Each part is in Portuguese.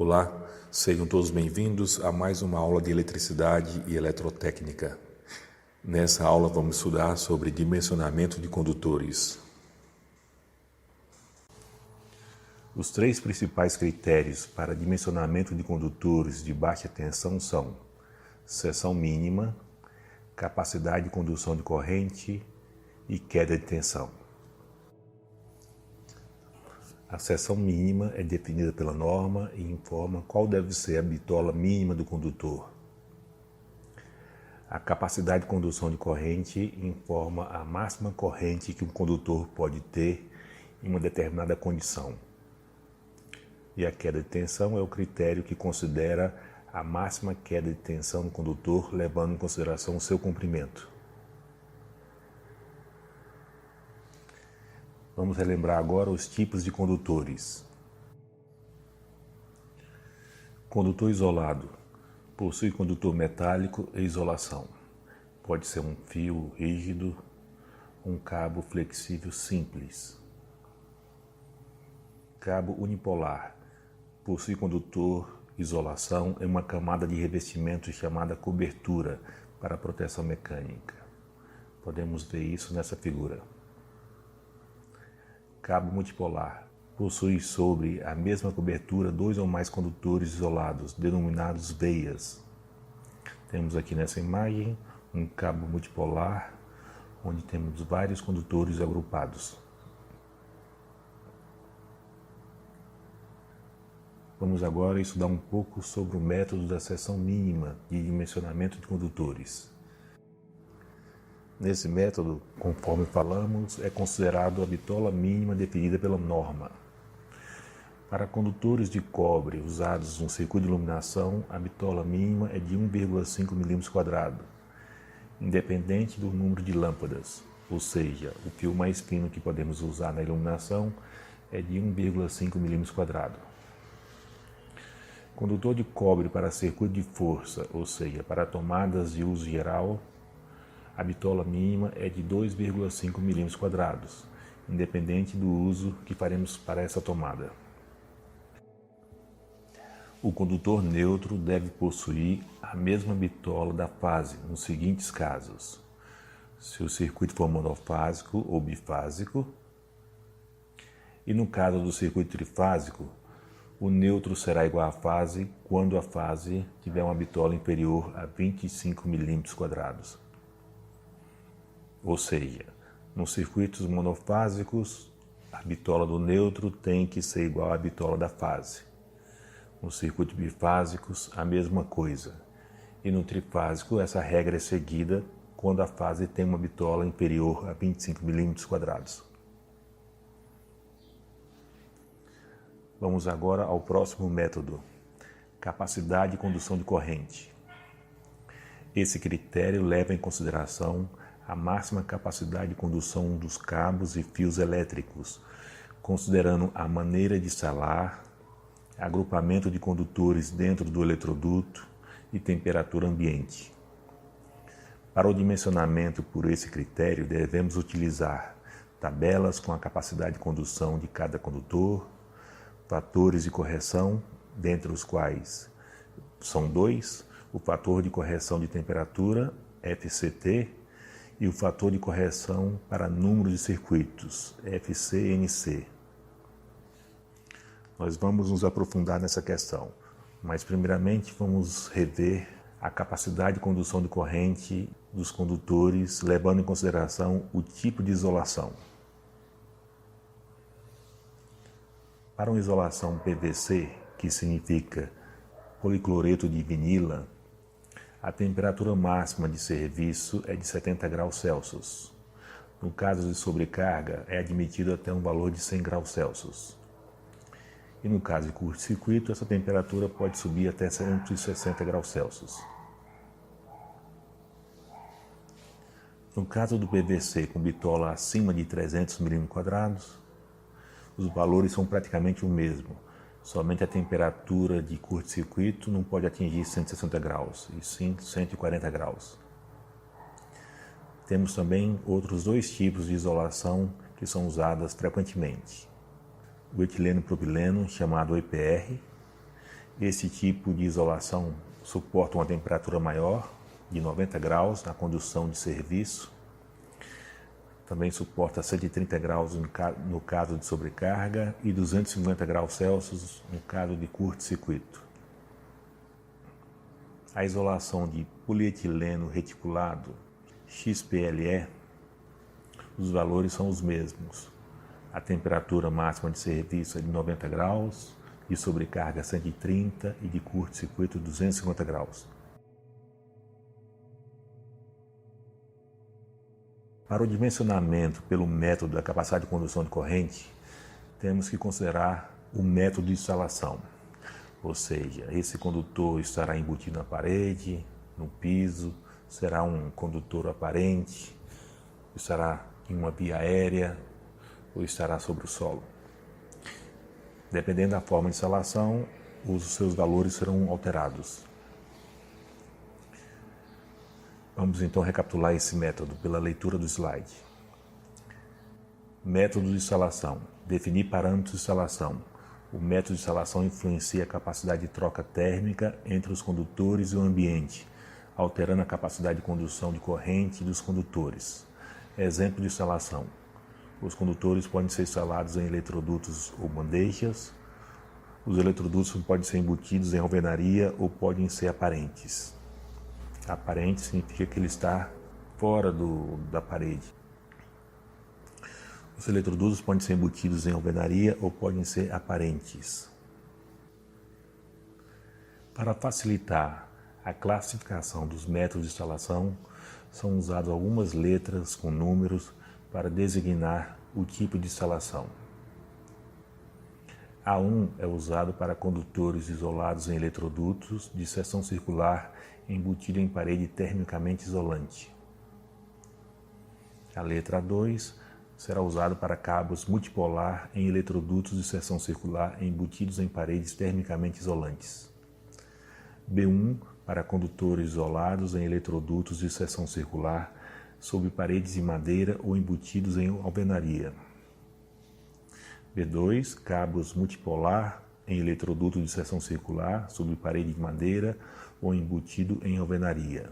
Olá, sejam todos bem-vindos a mais uma aula de eletricidade e eletrotécnica. Nessa aula vamos estudar sobre dimensionamento de condutores. Os três principais critérios para dimensionamento de condutores de baixa tensão são seção mínima, capacidade de condução de corrente e queda de tensão. A seção mínima é definida pela norma e informa qual deve ser a bitola mínima do condutor. A capacidade de condução de corrente informa a máxima corrente que um condutor pode ter em uma determinada condição. E a queda de tensão é o critério que considera a máxima queda de tensão do condutor, levando em consideração o seu comprimento. Vamos relembrar agora os tipos de condutores. Condutor isolado. Possui condutor metálico e isolação. Pode ser um fio rígido, um cabo flexível simples. Cabo unipolar. Possui condutor, isolação e uma camada de revestimento chamada cobertura para proteção mecânica. Podemos ver isso nessa figura. Cabo multipolar. Possui sobre a mesma cobertura dois ou mais condutores isolados, denominados veias. Temos aqui nessa imagem um cabo multipolar, onde temos vários condutores agrupados. Vamos agora estudar um pouco sobre o método da seção mínima de dimensionamento de condutores. Nesse método, conforme falamos, é considerado a bitola mínima definida pela norma. Para condutores de cobre usados no circuito de iluminação, a bitola mínima é de 1,5 mm², independente do número de lâmpadas, ou seja, o fio mais fino que podemos usar na iluminação é de 1,5 mm². Condutor de cobre para circuito de força, ou seja, para tomadas de uso geral, a bitola mínima é de 2,5 mm², independente do uso que faremos para essa tomada. O condutor neutro deve possuir a mesma bitola da fase nos seguintes casos: se o circuito for monofásico ou bifásico, e no caso do circuito trifásico, o neutro será igual à fase quando a fase tiver uma bitola inferior a 25 mm². Ou seja, nos circuitos monofásicos, a bitola do neutro tem que ser igual à bitola da fase. Nos circuitos bifásicos, a mesma coisa. E no trifásico, essa regra é seguida quando a fase tem uma bitola inferior a 25 mm². Vamos agora ao próximo método, capacidade de condução de corrente. Esse critério leva em consideração a máxima capacidade de condução dos cabos e fios elétricos, considerando a maneira de instalar, agrupamento de condutores dentro do eletroduto e temperatura ambiente. Para o dimensionamento por esse critério, devemos utilizar tabelas com a capacidade de condução de cada condutor, fatores de correção, dentre os quais são dois: o fator de correção de temperatura, FCT, e o fator de correção para número de circuitos, FCNC. Nós vamos nos aprofundar nessa questão, mas primeiramente vamos rever a capacidade de condução de corrente dos condutores, levando em consideração o tipo de isolação. Para uma isolação PVC, que significa policloreto de vinila, a temperatura máxima de serviço é de 70 graus Celsius. No caso de sobrecarga, é admitido até um valor de 100 graus Celsius. E no caso de curto-circuito, essa temperatura pode subir até 160 graus Celsius. No caso do PVC com bitola acima de 300 mm², os valores são praticamente o mesmo. Somente a temperatura de curto-circuito não pode atingir 160 graus, e sim 140 graus. Temos também outros dois tipos de isolação que são usadas frequentemente. O etileno propileno, chamado EPR, Esse tipo de isolação suporta uma temperatura maior, de 90 graus, na condução de serviço. Também suporta 130 graus no caso de sobrecarga e 250 graus Celsius no caso de curto-circuito. A isolação de polietileno reticulado, XPLE, os valores são os mesmos. A temperatura máxima de serviço é de 90 graus, de sobrecarga 130 e de curto-circuito 250 graus. Para o dimensionamento pelo método da capacidade de condução de corrente, temos que considerar o método de instalação. Ou seja, esse condutor estará embutido na parede, no piso, será um condutor aparente, estará em uma via aérea ou estará sobre o solo. Dependendo da forma de instalação, os seus valores serão alterados. Vamos então recapitular esse método pela leitura do slide. Método de instalação. Definir parâmetros de instalação. O método de instalação influencia a capacidade de troca térmica entre os condutores e o ambiente, alterando a capacidade de condução de corrente dos condutores. Exemplo de instalação. Os condutores podem ser instalados em eletrodutos ou bandejas. Os eletrodutos podem ser embutidos em alvenaria ou podem ser aparentes. Aparente significa que ele está fora da parede. Os eletrodutos podem ser embutidos em alvenaria ou podem ser aparentes. Para facilitar a classificação dos métodos de instalação, são usadas algumas letras com números para designar o tipo de instalação. A1 é usado para condutores isolados em eletrodutos de seção circular embutido em parede termicamente isolante. A letra 2 será usada para cabos multipolar em eletrodutos de seção circular embutidos em paredes termicamente isolantes. B1 para condutores isolados em eletrodutos de seção circular sob paredes de madeira ou embutidos em alvenaria. B2, cabos multipolar em eletroduto de seção circular sob parede de madeira ou embutido em alvenaria.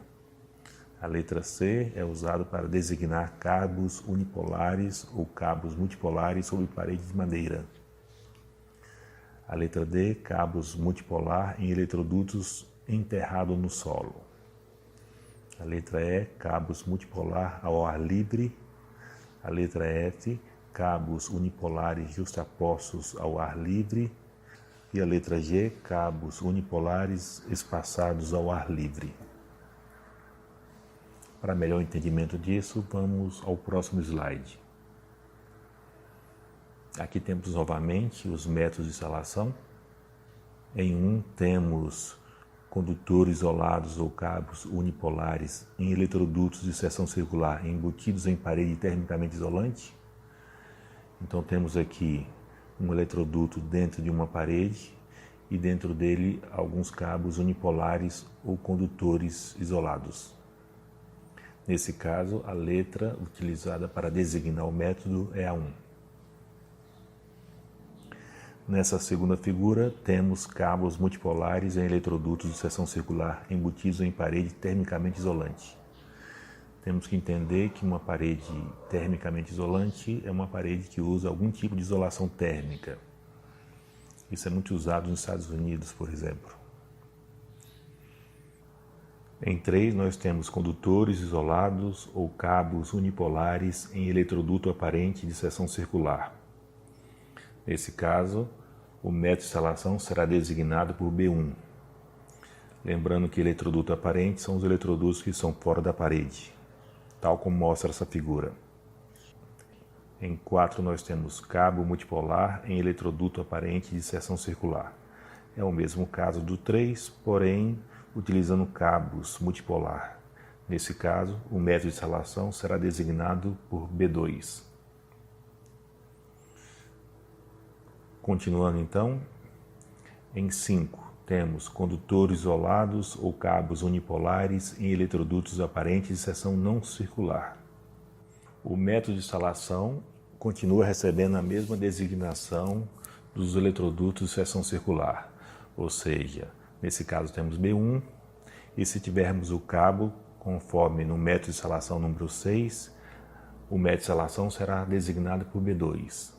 A letra C é usada para designar cabos unipolares ou cabos multipolares sob parede de madeira. A letra D, cabos multipolar em eletrodutos enterrados no solo. A letra E, cabos multipolar ao ar livre. A letra F, cabos unipolares justapostos ao ar livre. E a letra G, cabos unipolares espaçados ao ar livre. Para melhor entendimento disso, vamos ao próximo slide. Aqui temos novamente os métodos de instalação. Em um temos condutores isolados ou cabos unipolares em eletrodutos de seção circular embutidos em parede termicamente isolante. Então temos aqui um eletroduto dentro de uma parede e dentro dele alguns cabos unipolares ou condutores isolados. Nesse caso, a letra utilizada para designar o método é a 1. Nessa segunda figura, temos cabos multipolares em eletrodutos de seção circular embutidos em parede termicamente isolante. Temos que entender que uma parede termicamente isolante é uma parede que usa algum tipo de isolação térmica. Isso é muito usado nos Estados Unidos, por exemplo. Em 3, nós temos condutores isolados ou cabos unipolares em eletroduto aparente de seção circular. Nesse caso, o método de instalação será designado por B1. Lembrando que eletroduto aparente são os eletrodutos que são fora da parede, tal como mostra essa figura. Em 4, nós temos cabo multipolar em eletroduto aparente de seção circular. É o mesmo caso do 3, porém, utilizando cabos multipolar. Nesse caso, o método de instalação será designado por B2. Continuando então, em 5, temos condutores isolados ou cabos unipolares em eletrodutos aparentes de seção não circular. O método de instalação continua recebendo a mesma designação dos eletrodutos de seção circular, ou seja, nesse caso temos B1, e se tivermos o cabo, conforme no método de instalação número 6, o método de instalação será designado por B2.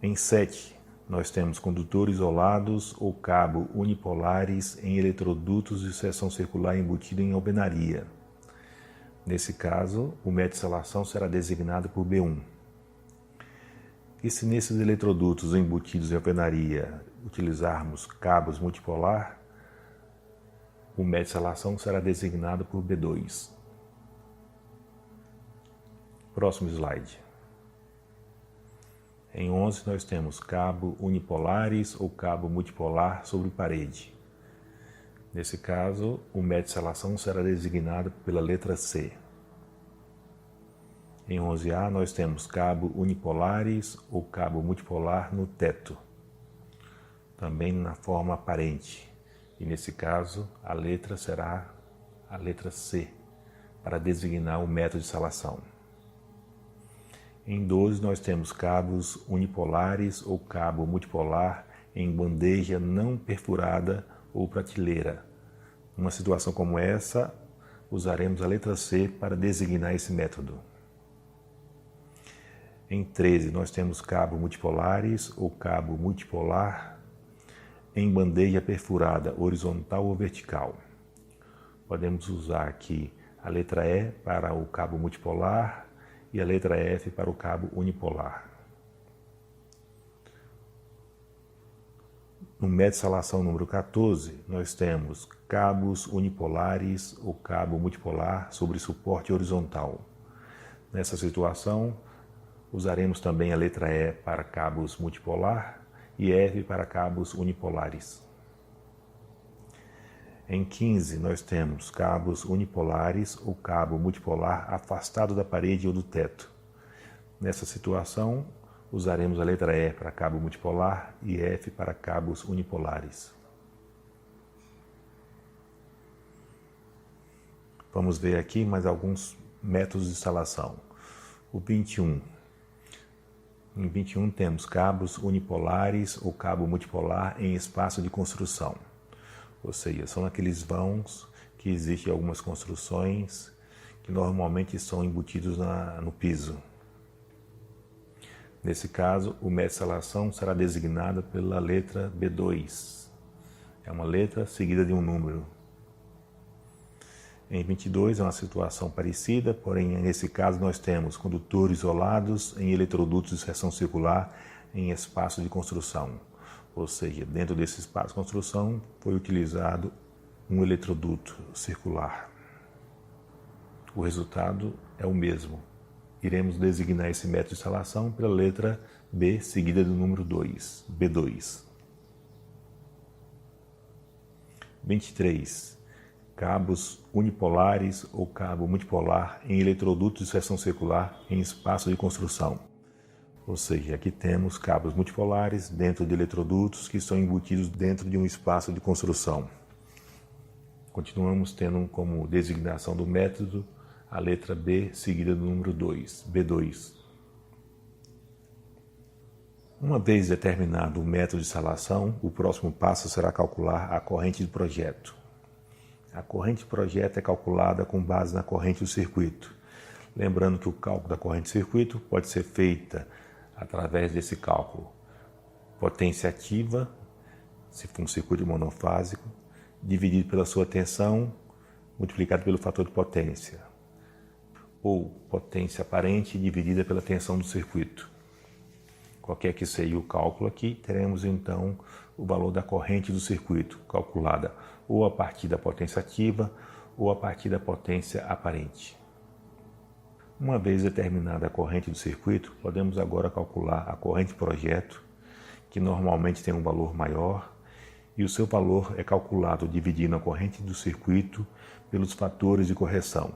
Em 7, nós temos condutores isolados ou cabo unipolares em eletrodutos de seção circular embutido em alvenaria. Nesse caso, o método de instalação será designado por B1. E se nesses eletrodutos embutidos em alvenaria utilizarmos cabos multipolar, o método de instalação será designado por B2. Próximo slide. Em 11 nós temos cabo unipolares ou cabo multipolar sobre parede. Nesse caso, o método de instalação será designado pela letra C. Em 11A nós temos cabo unipolares ou cabo multipolar no teto, também na forma aparente. E nesse caso, a letra será a letra C, para designar o método de instalação. Em 12, nós temos cabos unipolares ou cabo multipolar em bandeja não perfurada ou prateleira. Numa situação como essa, usaremos a letra C para designar esse método. Em 13, nós temos cabo multipolares ou cabo multipolar em bandeja perfurada, horizontal ou vertical. Podemos usar aqui a letra E para o cabo multipolar e a letra F para o cabo unipolar. No método de instalação número 14, nós temos cabos unipolares ou cabo multipolar sobre suporte horizontal. Nessa situação, usaremos também a letra E para cabos multipolar e F para cabos unipolares. Em 15, nós temos cabos unipolares ou cabo multipolar afastado da parede ou do teto. Nessa situação, usaremos a letra E para cabo multipolar e F para cabos unipolares. Vamos ver aqui mais alguns métodos de instalação. O 21. Em 21 temos cabos unipolares ou cabo multipolar em espaço de construção. Ou seja, são aqueles vãos que existem em algumas construções que normalmente são embutidos no piso. Nesse caso, o método de instalação será designado pela letra B2. É uma letra seguida de um número. Em 22 é uma situação parecida, porém nesse caso nós temos condutores isolados em eletrodutos de seção circular em espaço de construção. Ou seja, dentro desse espaço de construção foi utilizado um eletroduto circular. O resultado é o mesmo. Iremos designar esse método de instalação pela letra B, seguida do número 2, B2. 23. Cabos unipolares ou cabo multipolar em eletrodutos de seção circular em espaço de construção. Ou seja, aqui temos cabos multipolares dentro de eletrodutos que são embutidos dentro de um espaço de construção. Continuamos tendo como designação do método a letra B, seguida do número 2, B2. Uma vez determinado o método de instalação, o próximo passo será calcular a corrente do projeto. A corrente do projeto é calculada com base na corrente do circuito. Lembrando que o cálculo da corrente do circuito pode ser feita através desse cálculo. Potência ativa, se for um circuito monofásico, dividido pela sua tensão, multiplicado pelo fator de potência. Ou potência aparente dividida pela tensão do circuito. Qualquer que seja o cálculo aqui, teremos então o valor da corrente do circuito, calculada ou a partir da potência ativa ou a partir da potência aparente. Uma vez determinada a corrente do circuito, podemos agora calcular a corrente projeto, que normalmente tem um valor maior, e o seu valor é calculado dividindo a corrente do circuito pelos fatores de correção.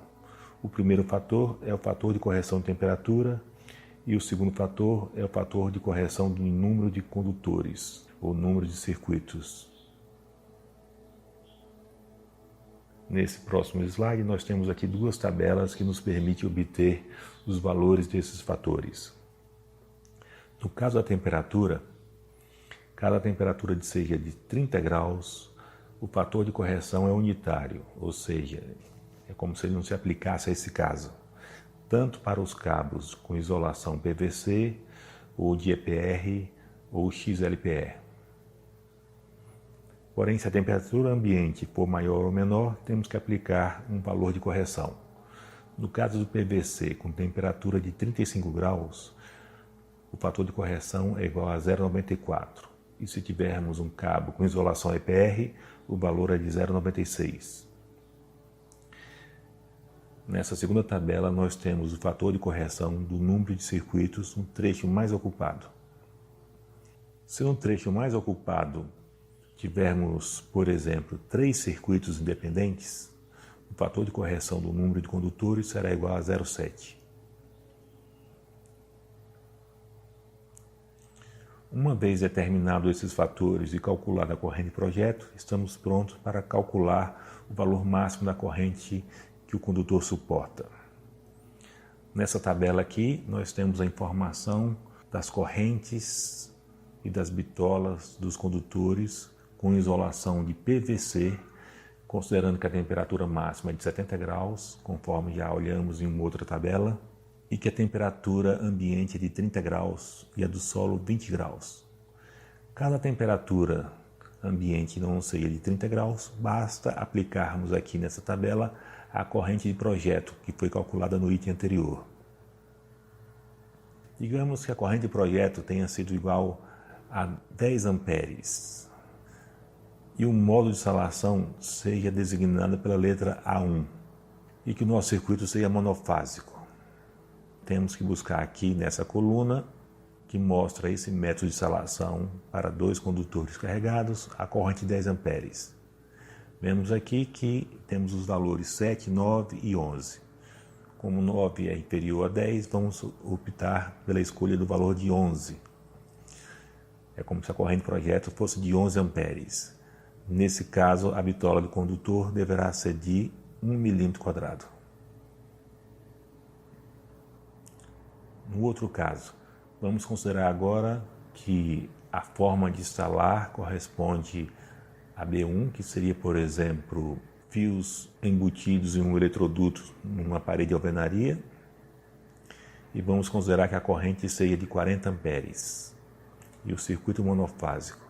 O primeiro fator é o fator de correção de temperatura e o segundo fator é o fator de correção do número de condutores, ou número de circuitos. Nesse próximo slide, nós temos aqui duas tabelas que nos permitem obter os valores desses fatores. No caso da temperatura, Cada temperatura seja de 30 graus, o fator de correção é unitário, ou seja, é como se ele não se aplicasse a esse caso, tanto para os cabos com isolação PVC, ou de EPR, ou XLPR. Porém, se a temperatura ambiente for maior ou menor, temos que aplicar um valor de correção. No caso do PVC, com temperatura de 35 graus, o fator de correção é igual a 0,94. E se tivermos um cabo com isolação EPR, o valor é de 0,96. Nessa segunda tabela, nós temos o fator de correção do número de circuitos no trecho mais ocupado. Se no trecho mais ocupado tivermos, por exemplo, 3 circuitos independentes, o fator de correção do número de condutores será igual a 0,7. Uma vez determinados esses fatores e calculada a corrente projeto, estamos prontos para calcular o valor máximo da corrente que o condutor suporta. Nessa tabela aqui, nós temos a informação das correntes e das bitolas dos condutores com isolação de PVC, considerando que a temperatura máxima é de 70 graus, conforme já olhamos em outra tabela, e que a temperatura ambiente é de 30 graus e a do solo 20 graus. Caso a temperatura ambiente não seja de 30 graus, basta aplicarmos aqui nessa tabela a corrente de projeto que foi calculada no item anterior. Digamos que a corrente de projeto tenha sido igual a 10 amperes e o módulo de instalação seja designado pela letra A1 e que o nosso circuito seja monofásico. Temos que buscar aqui nessa coluna que mostra esse método de instalação para 2 condutores carregados a corrente de 10 amperes. Vemos aqui que temos os valores 7, 9 e 11. Como 9 é inferior a 10, vamos optar pela escolha do valor de 11. É como se a corrente projeto fosse de 11 amperes. Nesse caso, a bitola do condutor deverá ser de 1 milímetro². No outro caso, vamos considerar agora que a forma de instalar corresponde a B1, que seria, por exemplo, fios embutidos em um eletroduto numa parede de alvenaria, e vamos considerar que a corrente seja de 40 amperes e o circuito monofásico.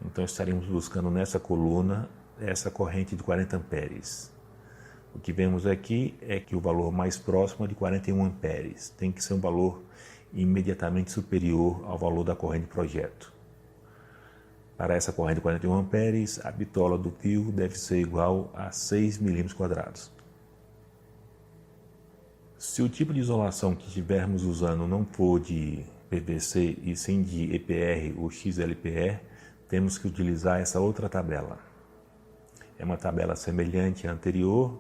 Então estaremos buscando nessa coluna essa corrente de 40 amperes. O que vemos aqui é que o valor mais próximo é de 41 amperes. Tem que ser um valor imediatamente superior ao valor da corrente projeto. Para essa corrente de 41 amperes, a bitola do fio deve ser igual a 6 milímetros². Se o tipo de isolação que estivermos usando não for de PVC e sim de EPR ou XLPR, temos que utilizar essa outra tabela. É uma tabela semelhante à anterior,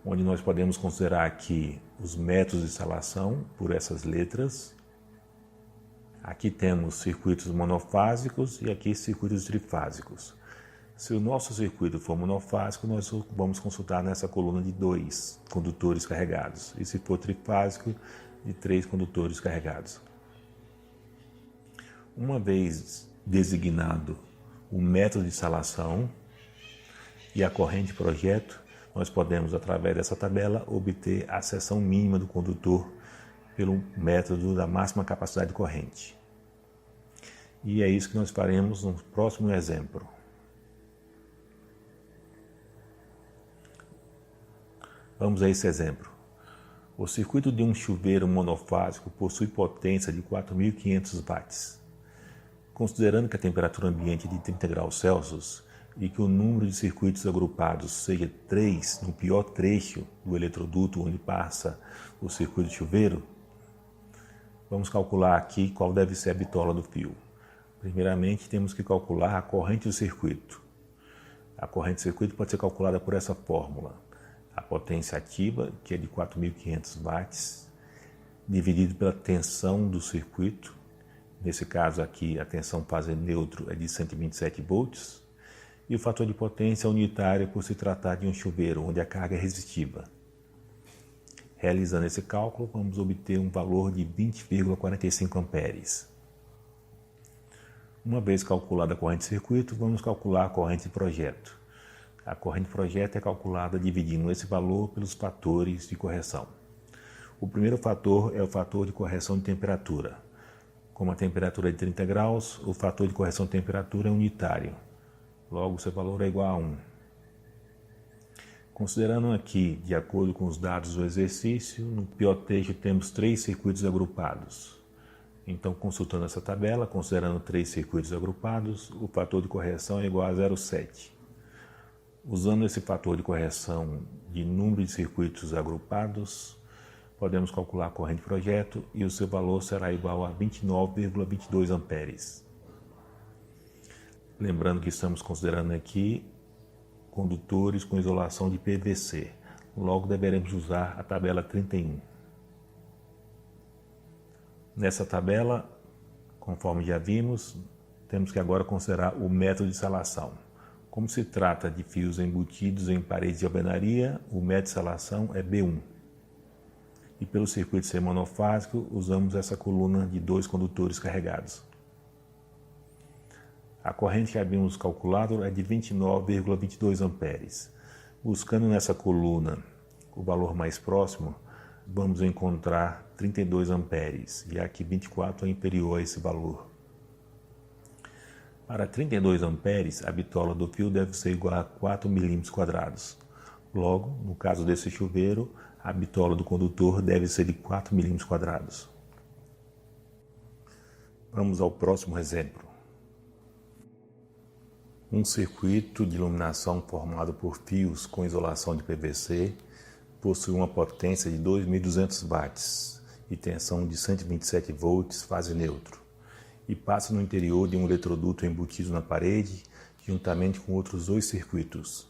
onde nós podemos considerar aqui os métodos de instalação por essas letras. Aqui temos circuitos monofásicos e aqui circuitos trifásicos. Se o nosso circuito for monofásico, nós vamos consultar nessa coluna de 2 condutores carregados. E se for trifásico, de 3 condutores carregados. Uma vez designado o método de instalação e a corrente projeto, nós podemos, através dessa tabela, obter a seção mínima do condutor pelo método da máxima capacidade de corrente. E é isso que nós faremos no próximo exemplo. Vamos a esse exemplo. O circuito de um chuveiro monofásico possui potência de 4.500 watts. Considerando que a temperatura ambiente é de 30 graus Celsius e que o número de circuitos agrupados seja 3 no pior trecho do eletroduto onde passa o circuito de chuveiro, vamos calcular aqui qual deve ser a bitola do fio. Primeiramente, temos que calcular a corrente do circuito. A corrente do circuito pode ser calculada por essa fórmula. A potência ativa, que é de 4.500 watts, dividido pela tensão do circuito. Nesse caso aqui, a tensão fase neutro é de 127 volts. E o fator de potência unitário por se tratar de um chuveiro, onde a carga é resistiva. Realizando esse cálculo, vamos obter um valor de 20,45 amperes. Uma vez calculada a corrente de circuito, vamos calcular a corrente de projeto. A corrente de projeto é calculada dividindo esse valor pelos fatores de correção. O primeiro fator é o fator de correção de temperatura. Como a temperatura é de 30 graus, o fator de correção de temperatura é unitário. Logo, seu valor é igual a 1. Considerando aqui, de acordo com os dados do exercício, no piotejo temos 3 circuitos agrupados. Então, consultando essa tabela, considerando 3 circuitos agrupados, o fator de correção é igual a 0,7. Usando esse fator de correção de número de circuitos agrupados, podemos calcular a corrente de projeto e o seu valor será igual a 29,22 amperes. Lembrando que estamos considerando aqui condutores com isolação de PVC. Logo, deveremos usar a tabela 31. Nessa tabela, conforme já vimos, temos que agora considerar o método de salação. Como se trata de fios embutidos em paredes de alvenaria, o método de salação é B1. E pelo circuito ser monofásico, usamos essa coluna de 2 condutores carregados. A corrente que havíamos calculado é de 29,22 amperes. Buscando nessa coluna o valor mais próximo, vamos encontrar 32 amperes, já que 24 é inferior a esse valor. Para 32 amperes, a bitola do fio deve ser igual a 4 milímetros quadrados. Logo, no caso desse chuveiro, a bitola do condutor deve ser de 4 milímetros quadrados. Vamos ao próximo exemplo. Um circuito de iluminação formado por fios com isolação de PVC possui uma potência de 2.200 watts e tensão de 127 volts fase neutro e passa no interior de um eletroduto embutido na parede juntamente com outros 2 circuitos.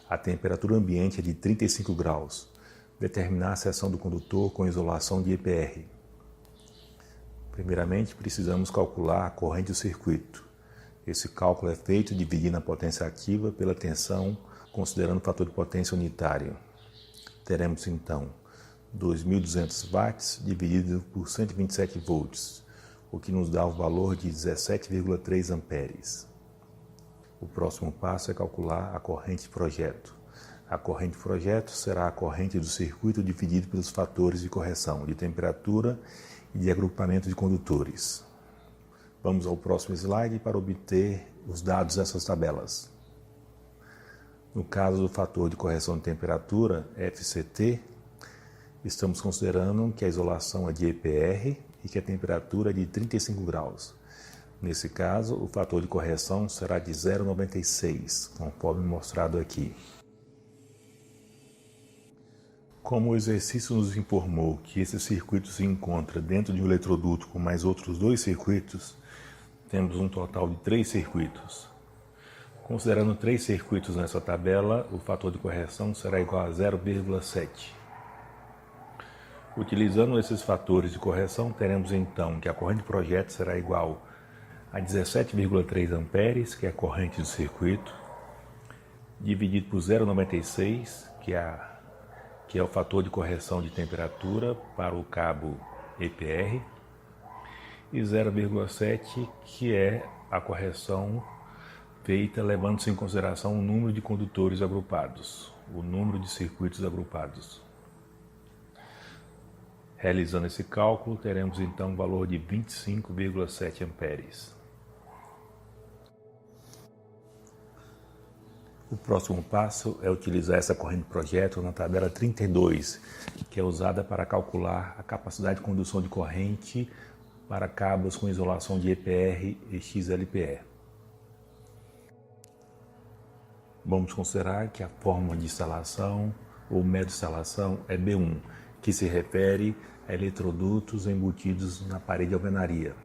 A temperatura ambiente é de 35 graus. Determinar a seção do condutor com isolação de EPR. Primeiramente, precisamos calcular a corrente do circuito. Esse cálculo é feito dividindo a potência ativa pela tensão, considerando o fator de potência unitário. Teremos então 2.200 watts dividido por 127 volts, o que nos dá o valor de 17,3 amperes. O próximo passo é calcular a corrente de projeto. A corrente de projeto será a corrente do circuito dividido pelos fatores de correção de temperatura e de agrupamento de condutores. Vamos ao próximo slide para obter os dados dessas tabelas. No caso do fator de correção de temperatura, FCT, estamos considerando que a isolação é de EPR e que a temperatura é de 35 graus. Nesse caso, o fator de correção será de 0,96, conforme mostrado aqui. Como o exercício nos informou que esse circuito se encontra dentro de um eletroduto com mais outros 2 circuitos, temos um total de 3 circuitos. Considerando 3 circuitos nessa tabela, o fator de correção será igual a 0,7. Utilizando esses fatores de correção, teremos então que a corrente de projeto será igual a 17,3 amperes, que é a corrente do circuito, dividido por 0,96, que é o fator de correção de temperatura para o cabo EPR, e 0,7, que é a correção feita levando-se em consideração o número de condutores agrupados, o número de circuitos agrupados. Realizando esse cálculo, teremos então um valor de 25,7 amperes. O próximo passo é utilizar essa corrente de projeto na tabela 32, que é usada para calcular a capacidade de condução de corrente para cabos com isolação de EPR e XLPE. Vamos considerar que a fórmula de instalação ou método de instalação é B1, que se refere a eletrodutos embutidos na parede de alvenaria.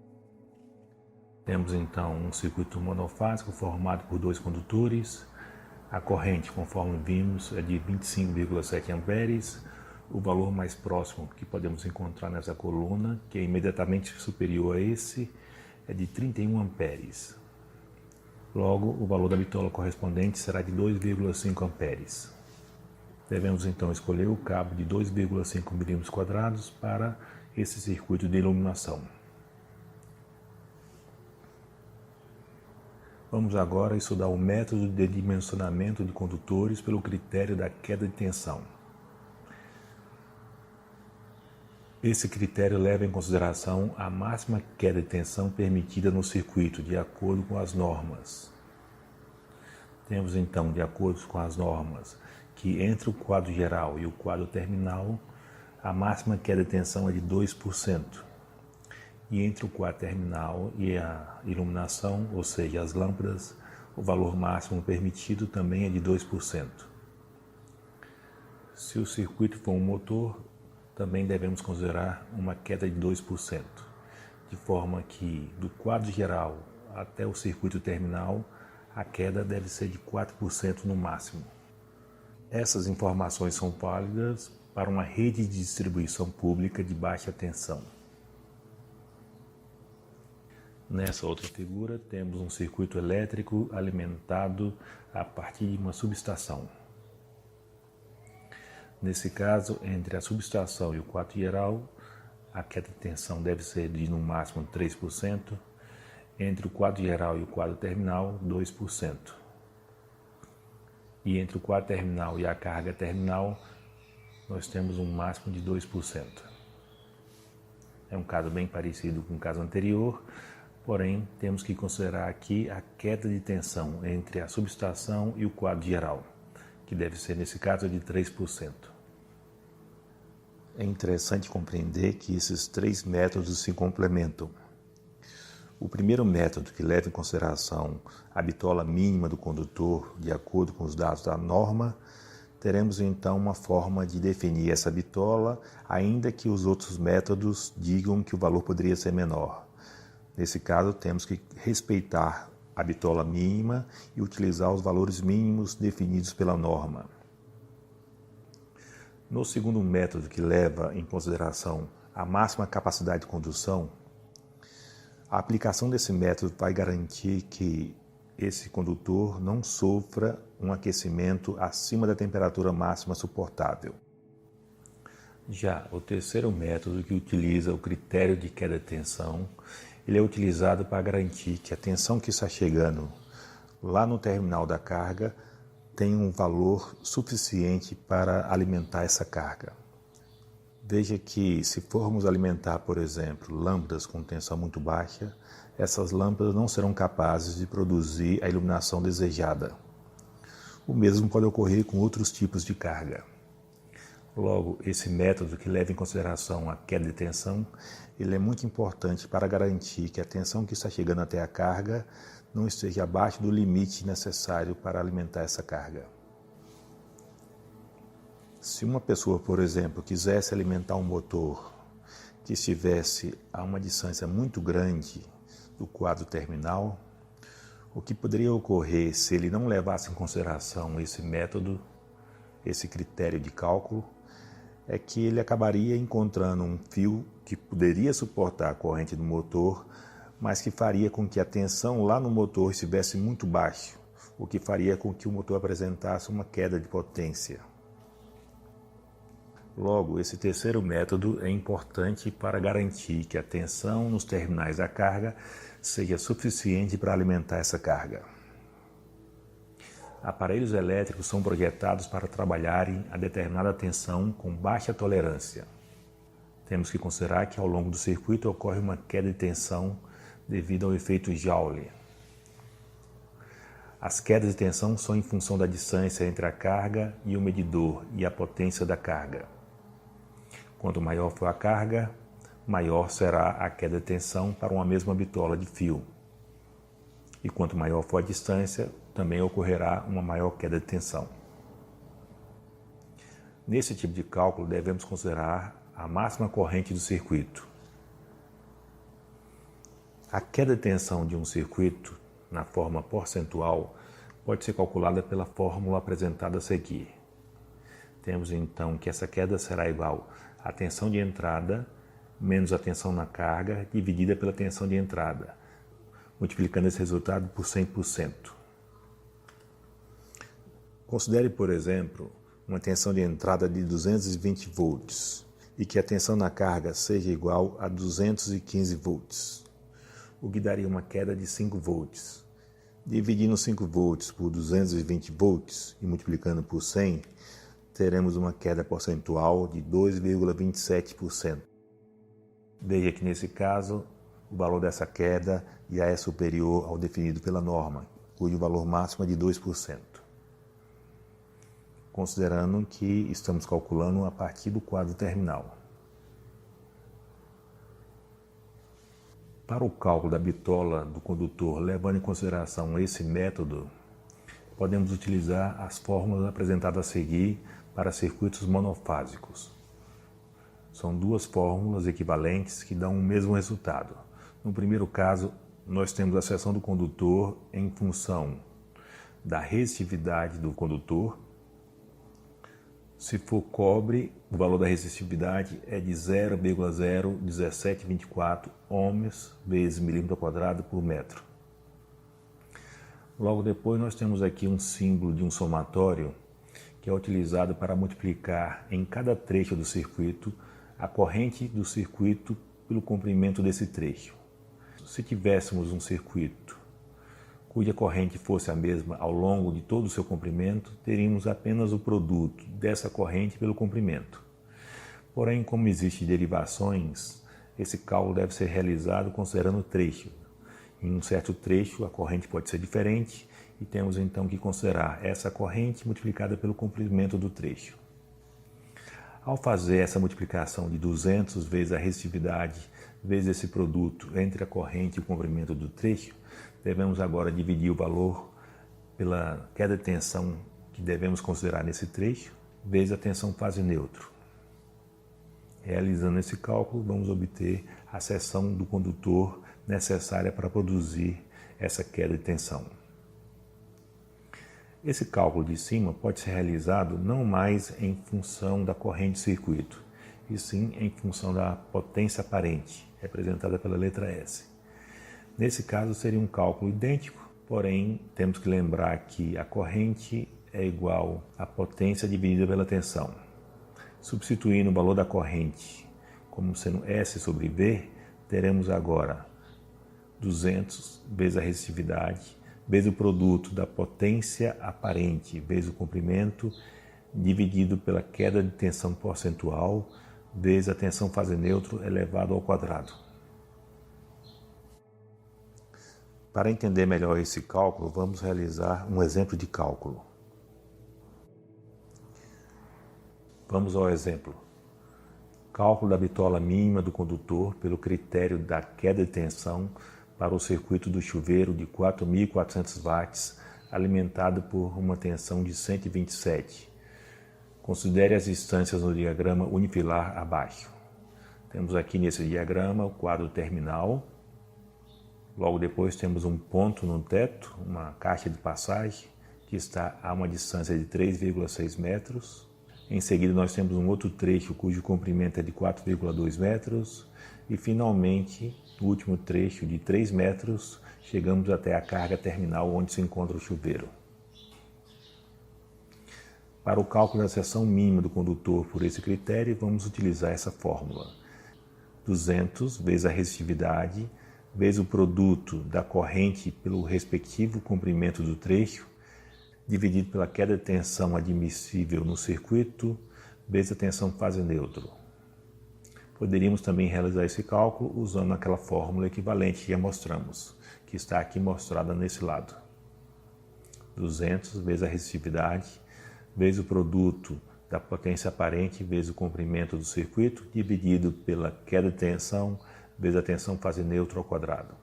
Temos então um circuito monofásico formado por 2 condutores. A corrente, conforme vimos, é de 25,7 amperes. O valor mais próximo que podemos encontrar nessa coluna, que é imediatamente superior a esse, é de 31 amperes. Logo, o valor da bitola correspondente será de 2,5 amperes. Devemos então escolher o cabo de 2,5 milímetros quadrados para esse circuito de iluminação. Vamos agora estudar o método de dimensionamento de condutores pelo critério da queda de tensão. Esse critério leva em consideração a máxima queda de tensão permitida no circuito, de acordo com as normas. Temos então, de acordo com as normas, que entre o quadro geral e o quadro terminal, a máxima queda de tensão é de 2%. E entre o quadro terminal e a iluminação, ou seja, as lâmpadas, o valor máximo permitido também é de 2%. Se o circuito for um motor, também devemos considerar uma queda de 2%, de forma que do quadro geral até o circuito terminal, a queda deve ser de 4% no máximo. Essas informações são válidas para uma rede de distribuição pública de baixa tensão. Nessa outra figura, temos um circuito elétrico alimentado a partir de uma subestação. Nesse caso, entre a subestação e o quadro geral, a queda de tensão deve ser de no máximo 3%, entre o quadro geral e o quadro terminal, 2%. E entre o quadro terminal e a carga terminal, nós temos um máximo de 2%. É um caso bem parecido com o caso anterior, porém, temos que considerar aqui a queda de tensão entre a subestação e o quadro geral, que deve ser, nesse caso, de 3%. É interessante compreender que esses três métodos se complementam. O primeiro método, que leva em consideração a bitola mínima do condutor, de acordo com os dados da norma, teremos então uma forma de definir essa bitola, ainda que os outros métodos digam que o valor poderia ser menor. Nesse caso, temos que respeitar a bitola mínima e utilizar os valores mínimos definidos pela norma. No segundo método, que leva em consideração a máxima capacidade de condução, a aplicação desse método vai garantir que esse condutor não sofra um aquecimento acima da temperatura máxima suportável. Já o terceiro método, que utiliza o critério de queda de tensão, ele é utilizado para garantir que a tensão que está chegando lá no terminal da carga tem um valor suficiente para alimentar essa carga. Veja que, se formos alimentar, por exemplo, lâmpadas com tensão muito baixa, essas lâmpadas não serão capazes de produzir a iluminação desejada. O mesmo pode ocorrer com outros tipos de carga. Logo, esse método, que leva em consideração a queda de tensão, ele é muito importante para garantir que a tensão que está chegando até a carga não esteja abaixo do limite necessário para alimentar essa carga. Se uma pessoa, por exemplo, quisesse alimentar um motor que estivesse a uma distância muito grande do quadro terminal, o que poderia ocorrer se ele não levasse em consideração esse método, esse critério de cálculo, é que ele acabaria encontrando um fio que poderia suportar a corrente do motor, mas que faria com que a tensão lá no motor estivesse muito baixa, o que faria com que o motor apresentasse uma queda de potência. Logo, esse terceiro método é importante para garantir que a tensão nos terminais da carga seja suficiente para alimentar essa carga. Aparelhos elétricos são projetados para trabalharem a determinada tensão com baixa tolerância. Temos que considerar que ao longo do circuito ocorre uma queda de tensão devido ao efeito Joule. As quedas de tensão são em função da distância entre a carga e o medidor e a potência da carga. Quanto maior for a carga, maior será a queda de tensão para uma mesma bitola de fio. E quanto maior for a distância, também ocorrerá uma maior queda de tensão. Nesse tipo de cálculo, devemos considerar a máxima corrente do circuito. A queda de tensão de um circuito, na forma percentual, pode ser calculada pela fórmula apresentada a seguir. Temos então que essa queda será igual à tensão de entrada menos a tensão na carga dividida pela tensão de entrada, multiplicando esse resultado por 100%. Considere, por exemplo, uma tensão de entrada de 220 volts e que a tensão na carga seja igual a 215 volts, o que daria uma queda de 5 volts. Dividindo 5 volts por 220 volts e multiplicando por 100, teremos uma queda percentual de 2,27%. Veja que nesse caso, o valor dessa queda já é superior ao definido pela norma, cujo valor máximo é de 2%. Considerando que estamos calculando a partir do quadro terminal. Para o cálculo da bitola do condutor, levando em consideração esse método, podemos utilizar as fórmulas apresentadas a seguir para circuitos monofásicos. São duas fórmulas equivalentes que dão o mesmo resultado. No primeiro caso, nós temos a seção do condutor em função da resistividade do condutor. Se for cobre, o valor da resistividade é de 0,01724 ohms vezes milímetro quadrado por metro. Logo depois nós temos aqui um símbolo de um somatório que é utilizado para multiplicar em cada trecho do circuito a corrente do circuito pelo comprimento desse trecho. Se tivéssemos um circuito cuja corrente fosse a mesma ao longo de todo o seu comprimento, teríamos apenas o produto dessa corrente pelo comprimento. Porém, como existem derivações, esse cálculo deve ser realizado considerando o trecho. Em um certo trecho, a corrente pode ser diferente e temos então que considerar essa corrente multiplicada pelo comprimento do trecho. Ao fazer essa multiplicação de 200 vezes a resistividade vezes esse produto entre a corrente e o comprimento do trecho, devemos agora dividir o valor pela queda de tensão que devemos considerar nesse trecho, vezes a tensão fase neutro. Realizando esse cálculo, vamos obter a seção do condutor necessária para produzir essa queda de tensão. Esse cálculo de cima pode ser realizado não mais em função da corrente de circuito, e sim em função da potência aparente, representada pela letra S. Nesse caso seria um cálculo idêntico, porém temos que lembrar que a corrente é igual à potência dividida pela tensão. Substituindo o valor da corrente como sendo S sobre V, teremos agora 200 vezes a resistividade, vezes o produto da potência aparente, vezes o comprimento, dividido pela queda de tensão percentual, vezes a tensão fase neutro elevado ao quadrado. Para entender melhor esse cálculo, vamos realizar um exemplo de cálculo. Vamos ao exemplo. Cálculo da bitola mínima do condutor pelo critério da queda de tensão para o circuito do chuveiro de 4.400 watts, alimentado por uma tensão de 127. Considere as instâncias no diagrama unifilar abaixo. Temos aqui nesse diagrama o quadro terminal. Logo depois temos um ponto no teto, uma caixa de passagem, que está a uma distância de 3,6 metros. Em seguida nós temos um outro trecho cujo comprimento é de 4,2 metros. E finalmente, no último trecho de 3 metros, chegamos até a carga terminal onde se encontra o chuveiro. Para o cálculo da seção mínima do condutor por esse critério, vamos utilizar essa fórmula. 200 vezes a resistividade, vezes o produto da corrente pelo respectivo comprimento do trecho, dividido pela queda de tensão admissível no circuito, vezes a tensão fase neutro. Poderíamos também realizar esse cálculo usando aquela fórmula equivalente que já mostramos, que está aqui mostrada nesse lado. 200 vezes a resistividade, vezes o produto da potência aparente, vezes o comprimento do circuito, dividido pela queda de tensão, vezes a tensão fase neutro ao quadrado.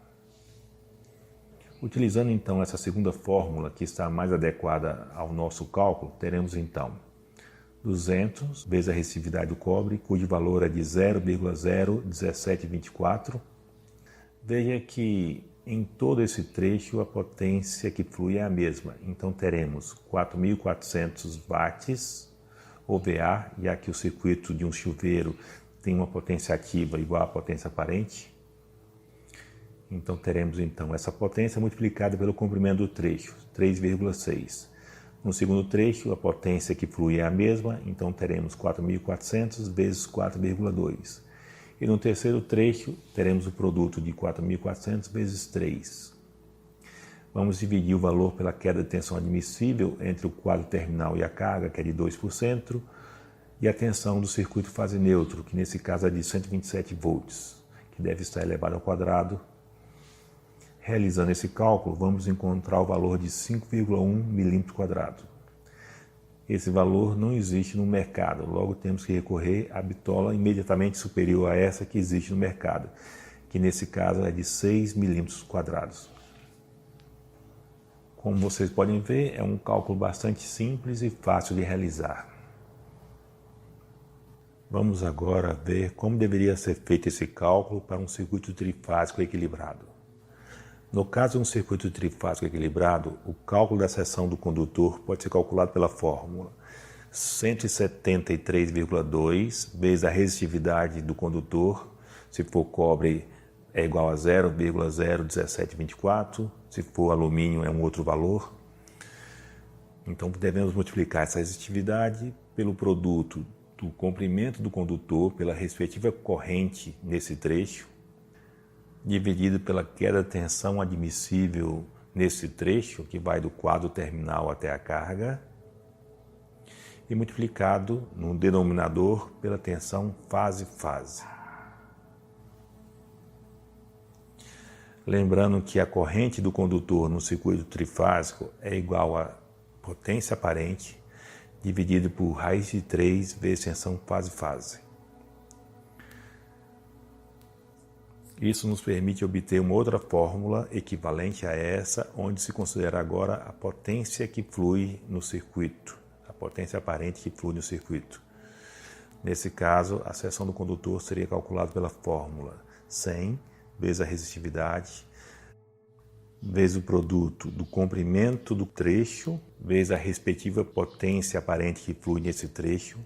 Utilizando então essa segunda fórmula, que está mais adequada ao nosso cálculo, teremos então 200 vezes a resistividade do cobre, cujo valor é de 0,01724. Veja que em todo esse trecho a potência que flui é a mesma, então teremos 4.400 watts OVA, já que o circuito de um chuveiro tem uma potência ativa igual à potência aparente. Então teremos então essa potência multiplicada pelo comprimento do trecho, 3,6. No segundo trecho, a potência que flui é a mesma, então teremos 4.400 vezes 4,2. E no terceiro trecho, teremos o produto de 4.400 vezes 3. Vamos dividir o valor pela queda de tensão admissível entre o quadro terminal e a carga, que é de 2%, e a tensão do circuito fase neutro, que nesse caso é de 127 volts, que deve estar elevado ao quadrado. Realizando esse cálculo, vamos encontrar o valor de 5,1 milímetros quadrados. Esse valor não existe no mercado, logo temos que recorrer à bitola imediatamente superior a essa que existe no mercado, que nesse caso é de 6 milímetros quadrados. Como vocês podem ver, é um cálculo bastante simples e fácil de realizar. Vamos agora ver como deveria ser feito esse cálculo para um circuito trifásico equilibrado. No caso de um circuito trifásico equilibrado, o cálculo da seção do condutor pode ser calculado pela fórmula 173,2 vezes a resistividade do condutor, se for cobre é igual a 0,01724, se for alumínio é um outro valor. Então devemos multiplicar essa resistividade pelo produto do comprimento do condutor pela respectiva corrente nesse trecho, dividido pela queda de tensão admissível nesse trecho, que vai do quadro terminal até a carga, e multiplicado no denominador pela tensão fase-fase. Lembrando que a corrente do condutor no circuito trifásico é igual a potência aparente dividido por raiz de 3 vezes tensão fase-fase. Isso nos permite obter uma outra fórmula equivalente a essa, onde se considera agora a potência que flui no circuito, a potência aparente que flui no circuito. Nesse caso, a seção do condutor seria calculada pela fórmula 100 vezes a resistividade, vezes o produto do comprimento do trecho, vezes a respectiva potência aparente que flui nesse trecho,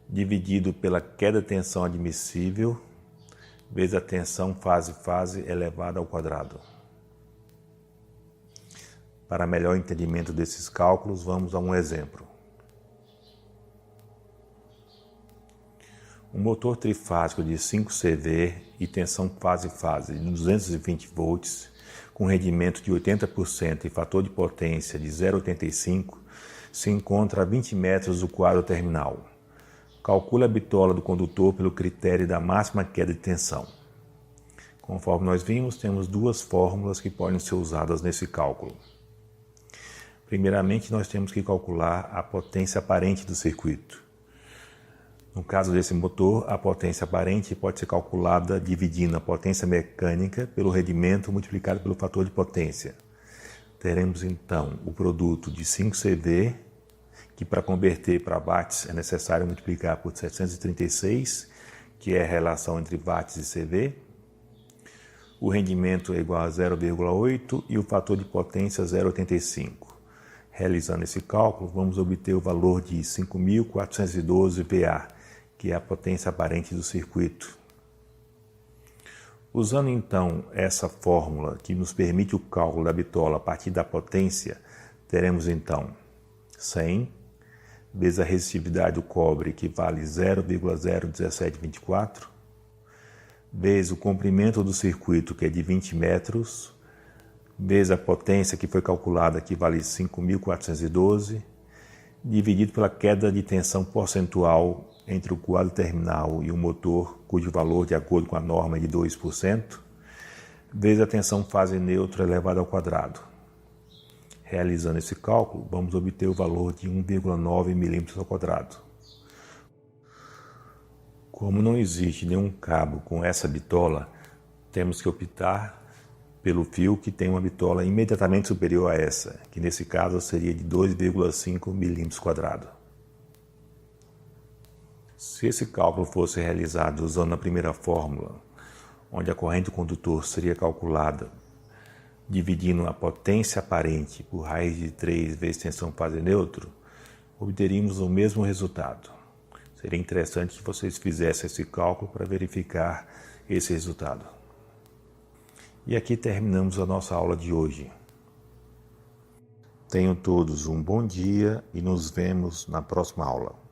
dividido pela queda de tensão admissível, vezes a tensão fase-fase elevada ao quadrado. Para melhor entendimento desses cálculos, vamos a um exemplo. Um motor trifásico de 5 CV e tensão fase-fase de 220 volts, com rendimento de 80% e fator de potência de 0,85, se encontra a 20 metros do quadro terminal. Calcule a bitola do condutor pelo critério da máxima queda de tensão. Conforme nós vimos, temos duas fórmulas que podem ser usadas nesse cálculo. Primeiramente, nós temos que calcular a potência aparente do circuito. No caso desse motor, a potência aparente pode ser calculada dividindo a potência mecânica pelo rendimento multiplicado pelo fator de potência. Teremos então o produto de 5 CV, que para converter para watts é necessário multiplicar por 736, que é a relação entre watts e CV. O rendimento é igual a 0,8 e o fator de potência 0,85. Realizando esse cálculo, vamos obter o valor de 5.412 VA, que é a potência aparente do circuito. Usando então essa fórmula que nos permite o cálculo da bitola a partir da potência, teremos então 100 vezes a resistividade do cobre, que vale 0,01724, vezes o comprimento do circuito, que é de 20 metros, vezes a potência que foi calculada, que vale 5.412, dividido pela queda de tensão percentual entre o quadro terminal e o motor, cujo valor, de acordo com a norma, é de 2%, vezes a tensão fase neutra elevada ao quadrado. Realizando esse cálculo, vamos obter o valor de 1,9 milímetros ao quadrado. Como não existe nenhum cabo com essa bitola, temos que optar pelo fio que tem uma bitola imediatamente superior a essa, que nesse caso seria de 2,5 milímetros quadrados. Se esse cálculo fosse realizado usando a primeira fórmula, onde a corrente do condutor seria calculada dividindo a potência aparente por raiz de 3 vezes tensão fase neutro, obteríamos o mesmo resultado. Seria interessante que vocês fizessem esse cálculo para verificar esse resultado. E aqui terminamos a nossa aula de hoje. Tenham todos um bom dia e nos vemos na próxima aula.